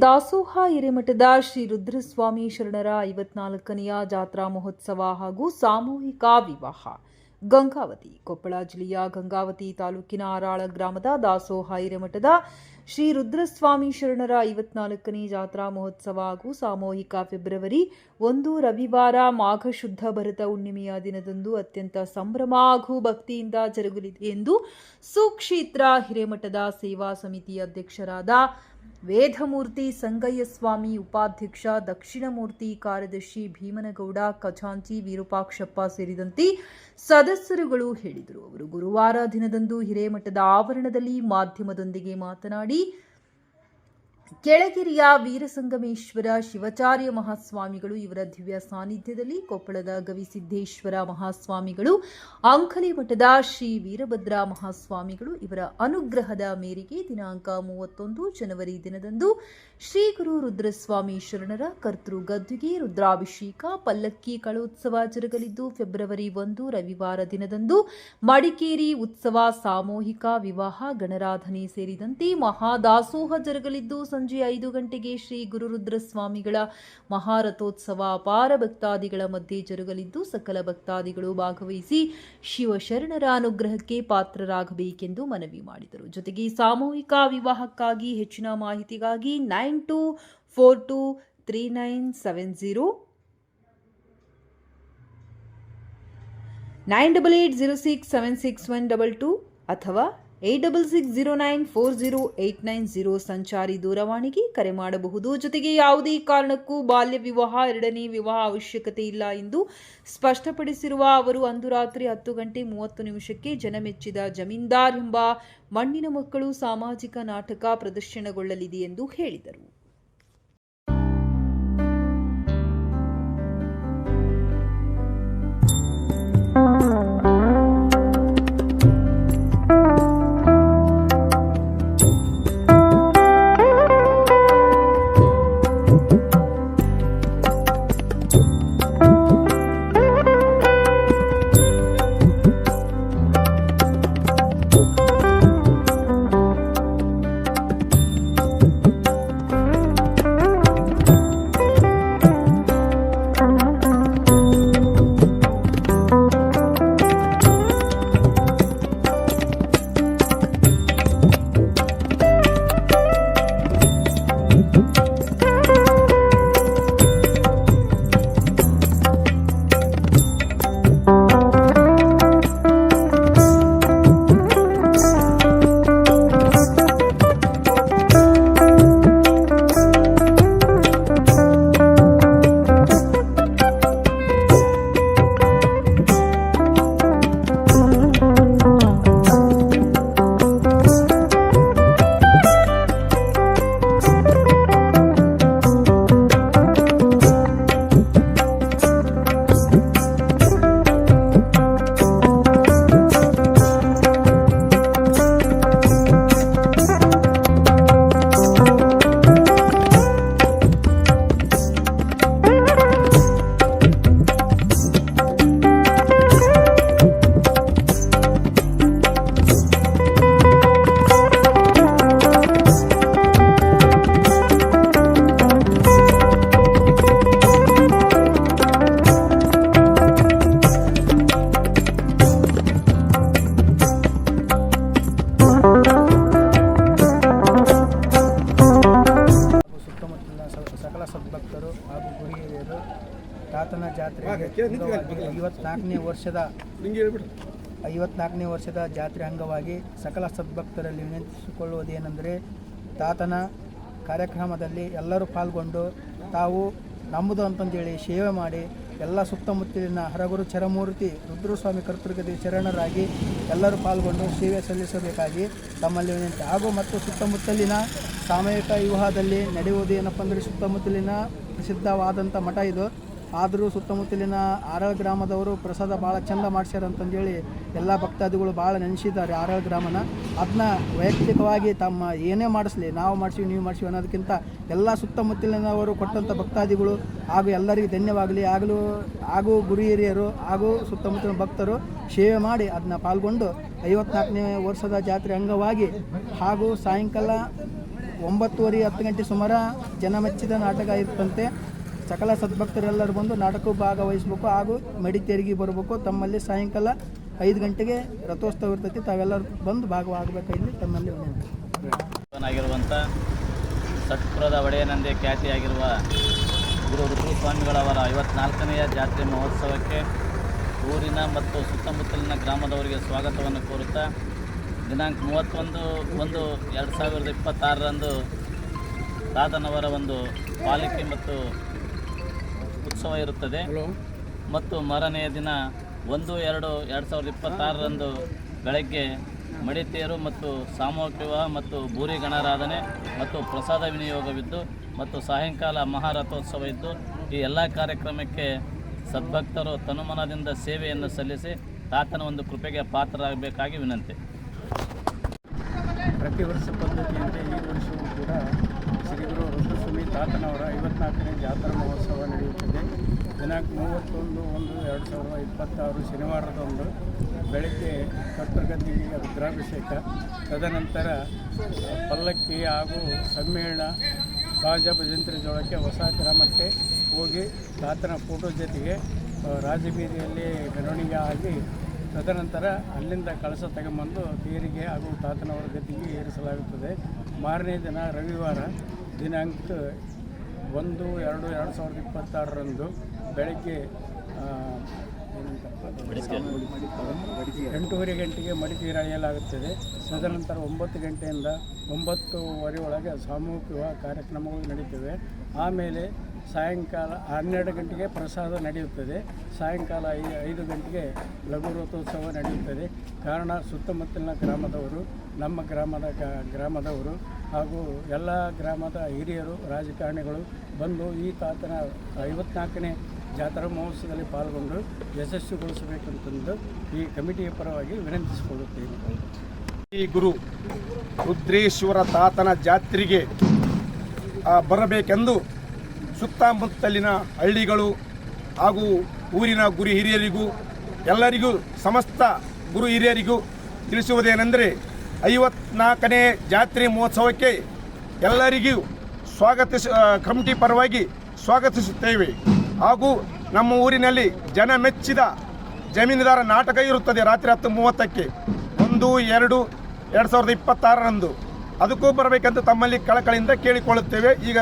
ದಾಸೋಹ ಹಿರೇಮಠದ ಶ್ರೀ ರುದ್ರಸ್ವಾಮಿ ಶರಣರ 54ನೆಯ ಜಾತ್ರಾ ಮಹೋತ್ಸವ ಹಾಗೂ ಸಾಮೂಹಿಕ ವಿವಾಹ. ಗಂಗಾವತಿ. ಕೊಪ್ಪಳ ಜಿಲ್ಲೆಯ ಗಂಗಾವತಿ ತಾಲೂಕಿನ ಆರಾಳ ಗ್ರಾಮದ ದಾಸೋಹ ಹಿರೇಮಠದ ಶ್ರೀ ರುದ್ರಸ್ವಾಮಿ ಶರಣರ 54ನೇ ಜಾತ್ರಾ ಮಹೋತ್ಸವ ಹಾಗೂ ಸಾಮೂಹಿಕ ಫೆಬ್ರವರಿ 1 ರವಿವಾರ ಮಾಘ ಶುದ್ಧ ಭರತ ಹುಣ್ಣಿಮೆಯ ದಿನದಂದು ಅತ್ಯಂತ ಸಂಭ್ರಮ ಹಾಗೂ ಭಕ್ತಿಯಿಂದ ಜರುಗಲಿದೆ ಎಂದು ಸುಕ್ಷೇತ್ರ ಹಿರೇಮಠದ ಸೇವಾ ಸಮಿತಿ ಅಧ್ಯಕ್ಷರಾದ ವೇದಮೂರ್ತಿ ಸಂಗಯ್ಯ ಸ್ವಾಮಿ, ಉಪಾಧ್ಯಕ್ಷ ದಕ್ಷಿಣಮೂರ್ತಿ, ಕಾರ್ಯದರ್ಶಿ ಭೀಮನಗೌಡ, ಖಜಾಂಚಿ ವಿರೂಪಾಕ್ಷಪ್ಪ ಸೇರಿದಂತೆ ಸದಸ್ಯರುಗಳು ಹೇಳಿದರು. ಅವರು ಗುರುವಾರ ದಿನದಂದು ಹಿರೇಮಠದ ಆವರಣದಲ್ಲಿ ಮಾಧ್ಯಮದೊಂದಿಗೆ ಮಾತನಾಡಿ, ಕೆಳಗಿರಿಯ ವೀರಸಂಗಮೇಶ್ವರ ಶಿವಾಚಾರ್ಯ ಮಹಾಸ್ವಾಮಿಗಳು ಇವರ ದಿವ್ಯ ಸಾನ್ನಿಧ್ಯದಲ್ಲಿ, ಕೊಪ್ಪಳದ ಗವಿಸಿದ್ದೇಶ್ವರ ಮಹಾಸ್ವಾಮಿಗಳು, ಅಂಕಲಿ ಮಠದ ಶ್ರೀ ವೀರಭದ್ರ ಮಹಾಸ್ವಾಮಿಗಳು ಇವರ ಅನುಗ್ರಹದ ಮೇರೆಗೆ ದಿನಾಂಕ 31 ಜನವರಿ ದಿನದಂದು ಶ್ರೀ ಗುರು ರುದ್ರಸ್ವಾಮಿ ಶರಣರ ಕರ್ತೃ ಗದ್ದುಗೆ ರುದ್ರಾಭಿಷೇಕ ಪಲ್ಲಕ್ಕಿ ಕಳೋತ್ಸವ ಜರುಗಲಿದ್ದು, ಫೆಬ್ರವರಿ 1 ರವಿವಾರ ದಿನದಂದು ಮಡಿಕೇರಿ ಉತ್ಸವ, ಸಾಮೂಹಿಕ ವಿವಾಹ, ಗಣರಾಧನೆ ಸೇರಿದಂತೆ ಮಹಾದಾಸೋಹ ಜರುಗಲಿದ್ದು, ಸಂಜೆ 5 ಗಂಟೆಗೆ ಶ್ರೀ ಗುರು ರುದ್ರಸ್ವಾಮಿಗಳ ಮಹಾರಥೋತ್ಸವ ಅಪಾರ ಭಕ್ತಾದಿಗಳ ಮಧ್ಯೆ ಜರುಗಲಿದ್ದು, ಸಕಲ ಭಕ್ತಾದಿಗಳು ಭಾಗವಹಿಸಿ ಶಿವಶರಣರ ಅನುಗ್ರಹಕ್ಕೆ ಪಾತ್ರರಾಗಬೇಕೆಂದು ಮನವಿ ಮಾಡಿದರು. ಜೊತೆಗೆ ಸಾಮೂಹಿಕ ವಿವಾಹಕ್ಕಾಗಿ ಹೆಚ್ಚಿನ ಮಾಹಿತಿಗಾಗಿ 92423970 9880676122 ಅಥವಾ 8660940890 ಸಂಚಾರಿ ದೂರವಾಣಿಗೆ ಕರೆ ಮಾಡಬಹುದು. ಜೊತೆಗೆ ಯಾವುದೇ ಕಾರಣಕ್ಕೂ ಬಾಲ್ಯ ವಿವಾಹ, ಎರಡನೇ ವಿವಾಹ ಅವಶ್ಯಕತೆ ಇಲ್ಲ ಎಂದು ಸ್ಪಷ್ಟಪಡಿಸಿರುವ ಅವರು, ಅಂದು ರಾತ್ರಿ 10 ಗಂಟೆ 30 ನಿಮಿಷಕ್ಕೆ ಜನಮೆಚ್ಚಿದ ಜಮೀನ್ದಾರ್ ಎಂಬ ಮಣ್ಣಿನ ಮಕ್ಕಳು ಸಾಮಾಜಿಕ ನಾಟಕ ಪ್ರದರ್ಶನಗೊಳ್ಳಲಿದೆ ಎಂದು ಹೇಳಿದರು. ಸಕಲ ಸದ್ಭಕ್ತರು ಹಾಗೂ ಗುರುಹಿರಿಯರು ತಾತನ ಜಾತ್ರೆಗೆ 54ನೇ ವರ್ಷದ ಜಾತ್ರೆ ಅಂಗವಾಗಿ ಸಕಲ ಸದ್ಭಕ್ತರಲ್ಲಿ ವಿನಂತಿಸಿಕೊಳ್ಳುವುದೇನೆಂದರೆ, ತಾತನ ಕಾರ್ಯಕ್ರಮದಲ್ಲಿ ಎಲ್ಲರೂ ಪಾಲ್ಗೊಂಡು ತಾವು ನಮ್ಮದು ಅಂತಂದೇಳಿ ಸೇವೆ ಮಾಡಿ ಎಲ್ಲ ಸುತ್ತಮುತ್ತಲಿನ ಹರಗುರು ಚರಮೂರ್ತಿ ರುದ್ರಸ್ವಾಮಿ ಕರ್ತೃಗದಿ ಶರಣರಾಗಿ ಎಲ್ಲರೂ ಪಾಲ್ಗೊಂಡು ಸೇವೆ ಸಲ್ಲಿಸಬೇಕಾಗಿ ತಮ್ಮಲ್ಲಿ ವಿನಂತಿ. ಹಾಗೂ ಮತ್ತು ಸುತ್ತಮುತ್ತಲಿನ ಸಾಮೂಹಿಕ ವಿವಾಹದಲ್ಲಿ ನಡೆಯುವುದೇನಪ್ಪ ಅಂದರೆ, ಸುತ್ತಮುತ್ತಲಿನ ಪ್ರಸಿದ್ಧವಾದಂಥ ಮಠ ಇದು. ಆದರೂ ಸುತ್ತಮುತ್ತಲಿನ ಆರಾಳ ಗ್ರಾಮದವರು ಪ್ರಸಾದ ಭಾಳ ಚಂದ ಮಾಡ್ಸ್ಯಾರ ಅಂತಂದೇಳಿ ಎಲ್ಲ ಭಕ್ತಾದಿಗಳು ಭಾಳ ನೆನೆಸಿದ್ದಾರೆ ಆರಾಳ ಗ್ರಾಮನ. ಅದನ್ನ ವೈಯಕ್ತಿಕವಾಗಿ ತಮ್ಮ ಏನೇ ಮಾಡಿಸ್ಲಿ, ನಾವು ಮಾಡಿಸಿವಿ ನೀವು ಮಾಡಿಸಿವಿ ಅನ್ನೋದಕ್ಕಿಂತ ಎಲ್ಲ ಸುತ್ತಮುತ್ತಲಿನವರು ಕೊಟ್ಟಂಥ ಭಕ್ತಾದಿಗಳು ಹಾಗೂ ಎಲ್ಲರಿಗೂ ಧನ್ಯವಾಗಲಿ. ಹಾಗೂ ಗುರು ಹಿರಿಯರು ಹಾಗೂ ಸುತ್ತಮುತ್ತಲಿನ ಭಕ್ತರು ಸೇವೆ ಮಾಡಿ ಅದನ್ನ ಪಾಲ್ಗೊಂಡು 54ನೇ ವರ್ಷದ ಜಾತ್ರೆ ಅಂಗವಾಗಿ ಹಾಗೂ ಸಾಯಂಕಾಲ 9:30 10 ಗಂಟೆ ಸುಮಾರು ಜನ ಮೆಚ್ಚಿದ ನಾಟಕ ಇರುತ್ತಂತೆ. ಸಕಲ ಸದ್ಭಕ್ತರೆಲ್ಲರೂ ಬಂದು ನಾಟಕ ಭಾಗವಹಿಸಬೇಕು ಹಾಗೂ ಮಡಿಕೇರಿಗೆ ಬರಬೇಕು. ತಮ್ಮಲ್ಲಿ ಸಾಯಂಕಾಲ 5 ಗಂಟೆಗೆ ರಥೋತ್ಸವ ಇರ್ತೈತಿ. ತಾವೆಲ್ಲರೂ ಬಂದು ಭಾಗವಾಗಬೇಕಾಗಿ ತಮ್ಮಲ್ಲಿ ವಿನಂತಿ. ಆಗಿರುವಂಥ ಸತ್ಪುರದ ಒಡೆಯನಂದೇ ಖ್ಯಾತಿಯಾಗಿರುವ ಗುರು ರುದ್ರಸ್ವಾಮಿಗಳವರ 54ನೆಯ ಜಾತ್ರೆ ಮಹೋತ್ಸವಕ್ಕೆ ಊರಿನ ಮತ್ತು ಸುತ್ತಮುತ್ತಲಿನ ಗ್ರಾಮದವರಿಗೆ ಸ್ವಾಗತವನ್ನು ಕೋರುತ್ತಾ ದಿನಾಂಕ 31/1/2026 ತಾತನವರ ಒಂದು ಪಾಲಿಕೆ ಮತ್ತು ಉತ್ಸವ ಇರುತ್ತದೆ ಮತ್ತು ಮಾರನೆಯ ದಿನ 1/2/2026 ಬೆಳಗ್ಗೆ ಮಡಿತೇರು ಮತ್ತು ಸಾಮೂಹಿಕ ವಿವಾಹ ಮತ್ತು ಭೂರಿ ಗಣರಾಧನೆ ಮತ್ತು ಪ್ರಸಾದ ವಿನಿಯೋಗವಿದ್ದು ಮತ್ತು ಸಾಯಂಕಾಲ ಮಹಾರಥೋತ್ಸವ ಇದ್ದು ಈ ಎಲ್ಲ ಕಾರ್ಯಕ್ರಮಕ್ಕೆ ಸದ್ಭಕ್ತರು ತನುಮನದಿಂದ ಸೇವೆಯನ್ನು ಸಲ್ಲಿಸಿ ತಾತನ ಒಂದು ಕೃಪೆಗೆ ಪಾತ್ರರಾಗಬೇಕಾಗಿ ವಿನಂತಿ. ಪ್ರತಿ ವರ್ಷ ಪದ್ಧತಿಯಂತೆ ಈ ವರ್ಷವೂ ಕೂಡ ಶ್ರೀ ಗುರು ರುದ್ರಸ್ವಾಮಿ ತಾತನವರ 54ನೇ ಜಾತ್ರಾ ಮಹೋತ್ಸವ ನಡೆಯುತ್ತದೆ. ದಿನಾಂಕ 31/1/2026 ಶನಿವಾರದಂದು ಬೆಳಗ್ಗೆ ಕರ್ತೃಗದ್ದಿಗೆ ರುದ್ರಾಭಿಷೇಕ, ತದನಂತರ ಪಲ್ಲಕ್ಕಿ ಹಾಗೂ ಸಮ್ಮೇಳನ ಬಾಜಾ ಭಜಂತ್ರಿ ಜೋಳಕ್ಕೆ ಹೊಸ ಗ್ರಾಮಕ್ಕೆ ಹೋಗಿ ತಾತನ ಫೋಟೋ ಜೊತೆಗೆ ರಾಜಬೀದಿಯಲ್ಲಿ ಮೆರವಣಿಗೆ ಆಗಿ ತದನಂತರ ಅಲ್ಲಿಂದ ಕಳಸ ತಗೊಂಬಂದು ತೇರಿಗೆ ಹಾಗೂ ತಾತನವರ ಗದ್ದಿಗೆ ಏರಿಸಲಾಗುತ್ತದೆ. ಮಾರನೇ ದಿನ ರವಿವಾರ ದಿನಾಂಕ 1/2/2026 ಬೆಳಗ್ಗೆ 8:30 ಗಂಟೆಗೆ ಮಡಿಕೇರಿ ಎಳೆಯಲಾಗುತ್ತದೆ. ತದನಂತರ 9 ಗಂಟೆಯಿಂದ 9:30 ಒಳಗೆ ಸಾಮೂಹಿಕ ವಿವಾಹ ಕಾರ್ಯಕ್ರಮಗಳು ನಡೀತವೆ. ಆಮೇಲೆ ಸಾಯಂಕಾಲ 12 ಗಂಟೆಗೆ ಪ್ರಸಾದ ನಡೆಯುತ್ತದೆ. ಸಾಯಂಕಾಲ 5 ಗಂಟೆಗೆ ಲಘು ರಥೋತ್ಸವ ನಡೆಯುತ್ತದೆ. ಕಾರಣ ಸುತ್ತಮುತ್ತಲಿನ ಗ್ರಾಮದವರು, ನಮ್ಮ ಗ್ರಾಮದವರು ಹಾಗೂ ಎಲ್ಲ ಗ್ರಾಮದ ಹಿರಿಯರು, ರಾಜಕಾರಣಿಗಳು ಬಂದು ಈ ತಾತನ 54ನೇ ಜಾತ್ರಾ ಮಹೋತ್ಸವದಲ್ಲಿ ಪಾಲ್ಗೊಂಡು ಯಶಸ್ವಿಗೊಳಿಸಬೇಕಂತಂದು ಈ ಕಮಿಟಿಯ ಪರವಾಗಿ ವಿನಂತಿಸಿಕೊಳ್ಳುತ್ತೇನೆ. ಈ ಗುರು ರುದ್ರೇಶ್ವರ ತಾತನ ಜಾತ್ರೆಗೆ ಬರಬೇಕೆಂದು ಸುತ್ತಮುತ್ತಲಿನ ಹಳ್ಳಿಗಳು ಹಾಗೂ ಊರಿನ ಗುರು ಹಿರಿಯರಿಗೂ ಎಲ್ಲರಿಗೂ ಸಮಸ್ತ ಗುರು ಹಿರಿಯರಿಗೂ ತಿಳಿಸುವುದೇನೆಂದರೆ 54ನೇ ಜಾತ್ರೆ ಮಹೋತ್ಸವಕ್ಕೆ ಎಲ್ಲರಿಗೂ ಕಮಿಟಿ ಪರವಾಗಿ ಸ್ವಾಗತಿಸುತ್ತೇವೆ. ಹಾಗೂ ನಮ್ಮ ಊರಿನಲ್ಲಿ ಜನ ಮೆಚ್ಚಿದ ಜಮೀನುದಾರ ನಾಟಕ ಇರುತ್ತದೆ ರಾತ್ರಿ 10:30ಕ್ಕೆ 1/2/2026 ಅದಕ್ಕೂ ಬರಬೇಕಂತ ತಮ್ಮಲ್ಲಿ ಕಳಕಳಿಯಿಂದ ಕೇಳಿಕೊಳ್ಳುತ್ತೇವೆ. ಈಗ